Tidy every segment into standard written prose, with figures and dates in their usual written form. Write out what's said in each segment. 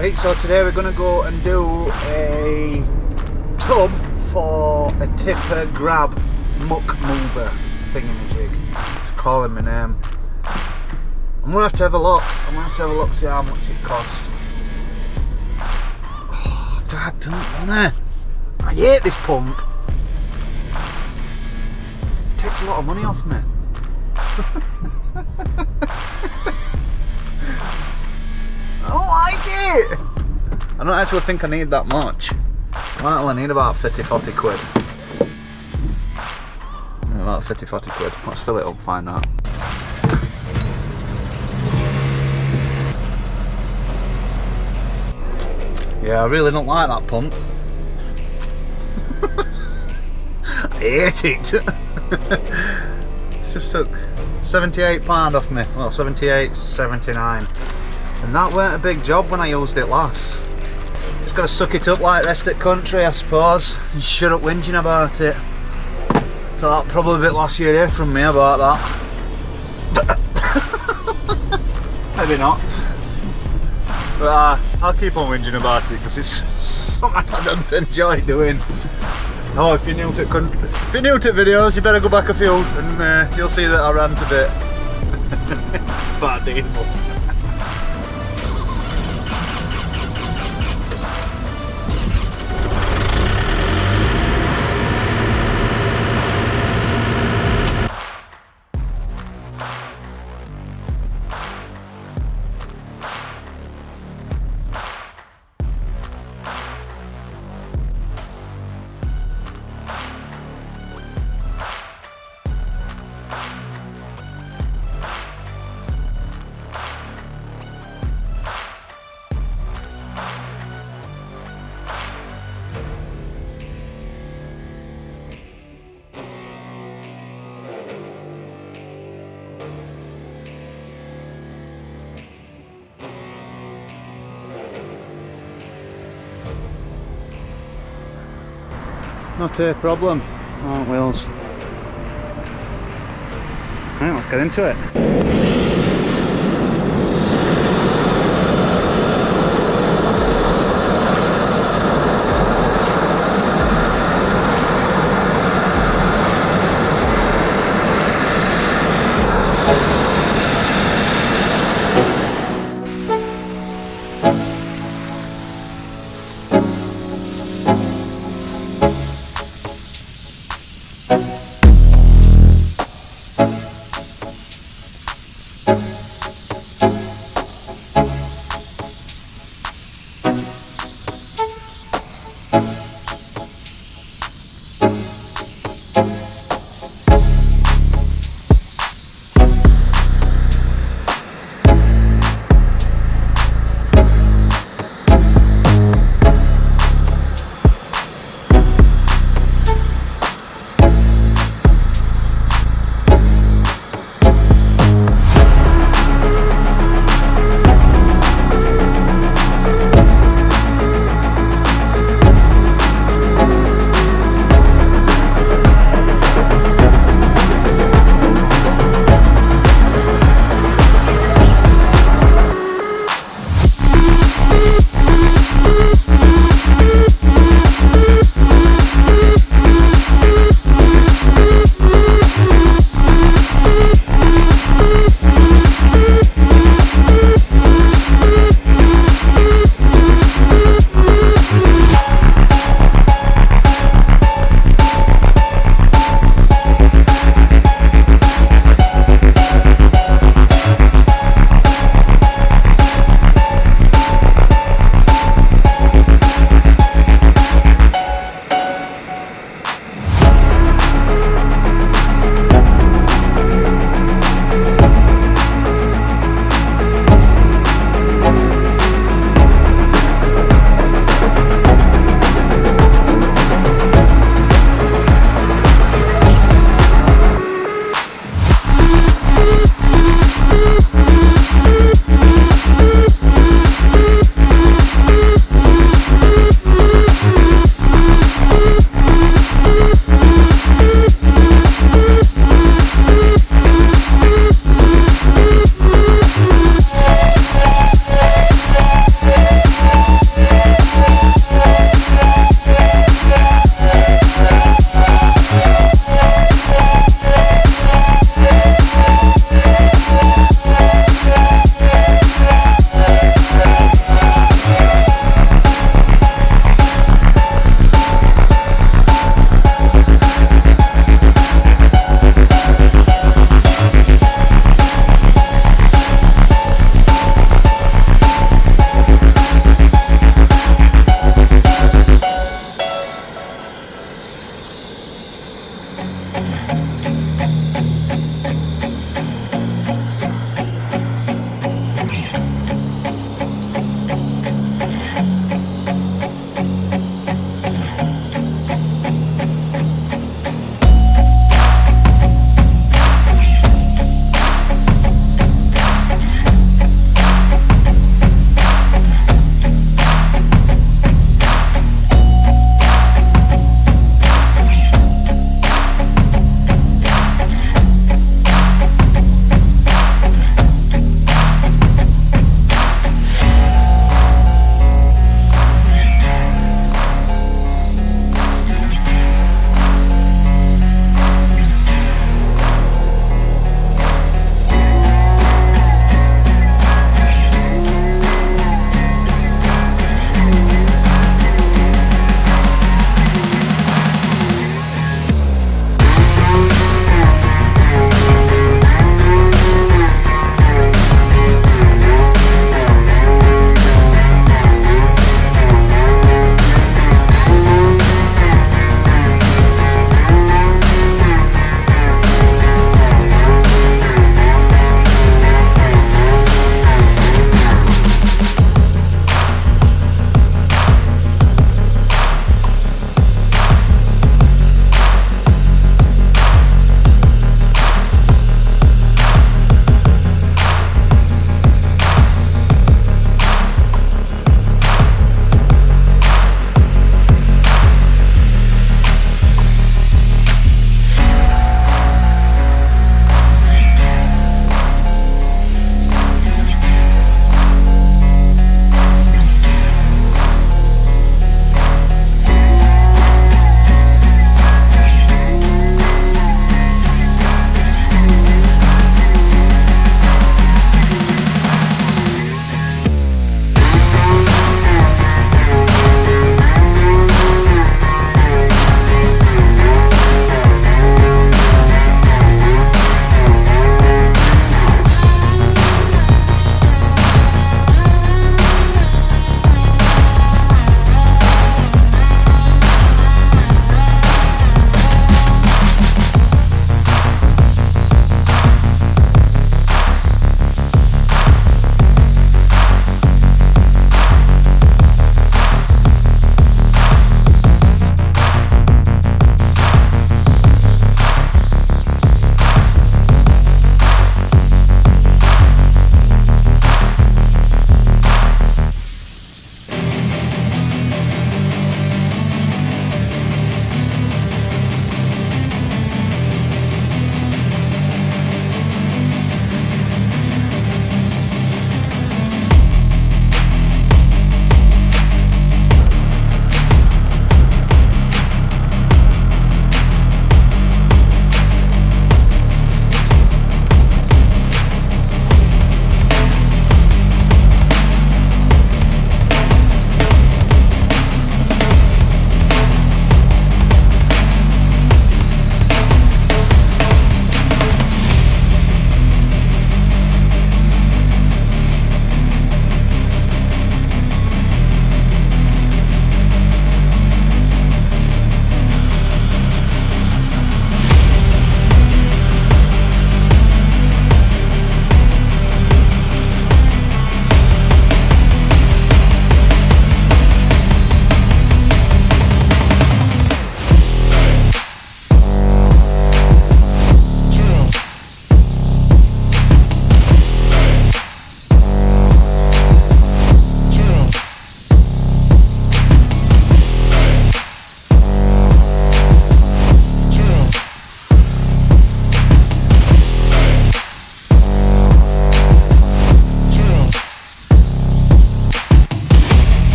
Right, so today we're going to go and do a tub for a tipper grab muck mover thingamajig. It's calling my name. I'm going to have a look. See how much it costs. Oh, Dad, don't wanna. I hate this pump. It takes a lot of money off me. I don't like it. I don't actually think I need that much. I might only need about 30-40 quid. Yeah, about 30-40 quid. Let's fill it up, find out. Yeah, I really don't like that pump. I hate it. It's just took £78 off me. Well, 78, 79. And that weren't a big job when I used it last. Just gotta suck it up like rest of the country, I suppose, and shut up whinging about it. So that'll probably be the last you hear from me about that. Maybe not. But I'll keep on whinging about it because it's something I don't enjoy doing. Oh, if you're new to videos, you better go back a few and you'll see that I rant a bit. Bad diesel. Not a problem, aren't wheels. Right, let's get into it.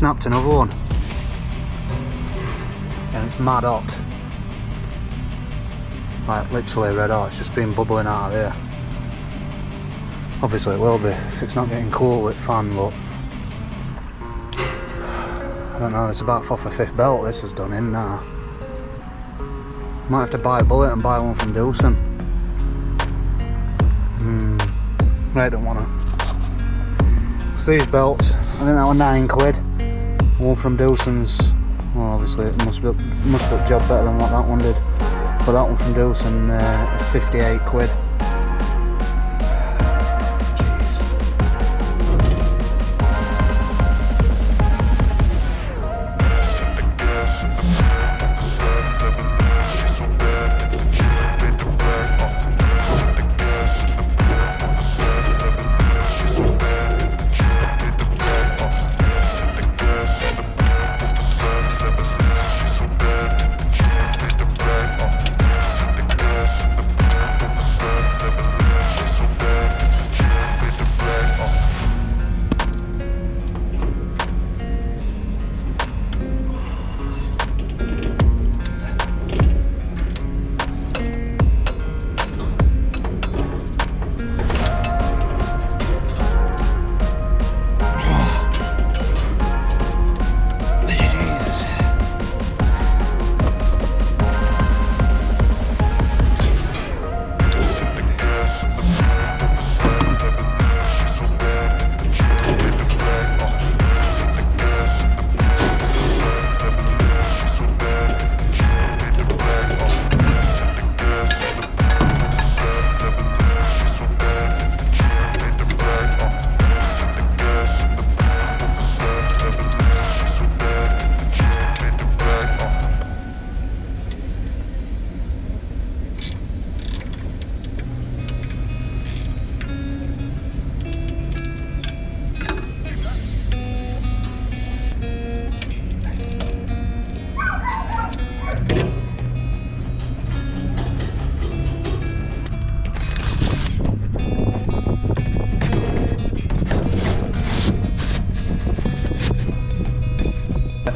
snapped another one. And it's mad hot. Like literally red hot, it's just been bubbling out of there. Obviously it will be if it's not getting cool with fan, but I don't know, it's about 4th or 5th belt this has done in now. Might have to buy a bullet and buy one from Dawson. I don't wanna. It's these belts, I think that was £9. One from Dawson's, well obviously it must look job better than what that one did. But that one from Dawson is £58.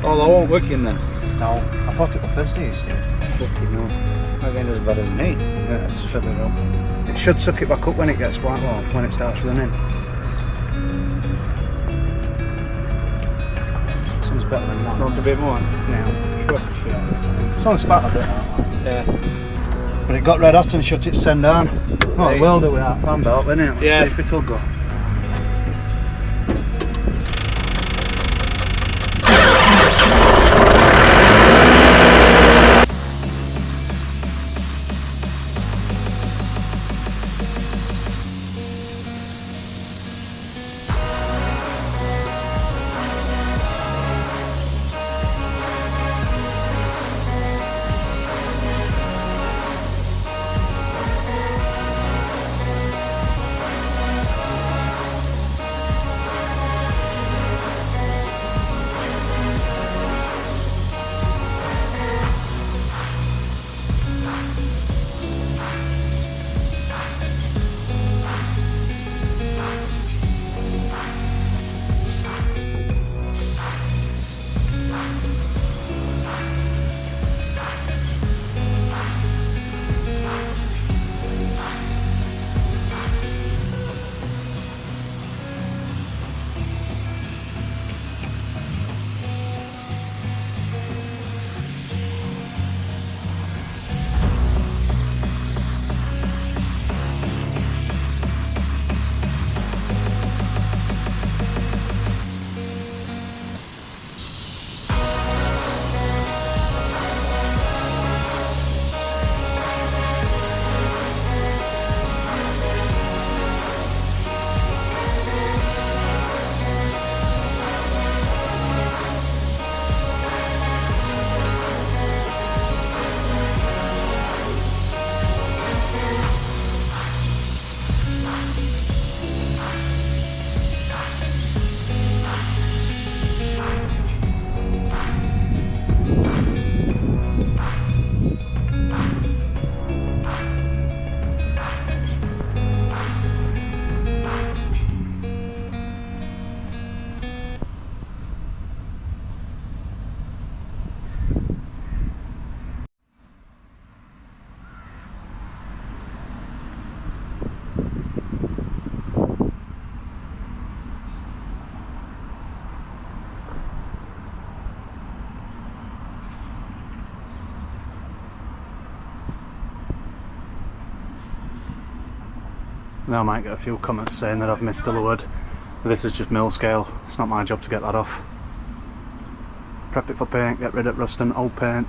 Oh, they won't work in then? No, I thought it was first east. Fucking no. That ain't as bad as me. Yeah, it's fill it up. It should suck it back up when it gets white, well, when it starts running. Sounds better than that. Want a bit more? Now. Sure. Yeah. It's on spat a bit like that. Yeah. But it got red hot and shut its send down. Oh, Right. it will do with that fan belt, won't it? Let's Yeah. see if it'll go. Now I might get a few comments saying that I've missed a load. This is just mill scale, it's not my job to get that off. Prep it for paint, get rid of rust and old paint.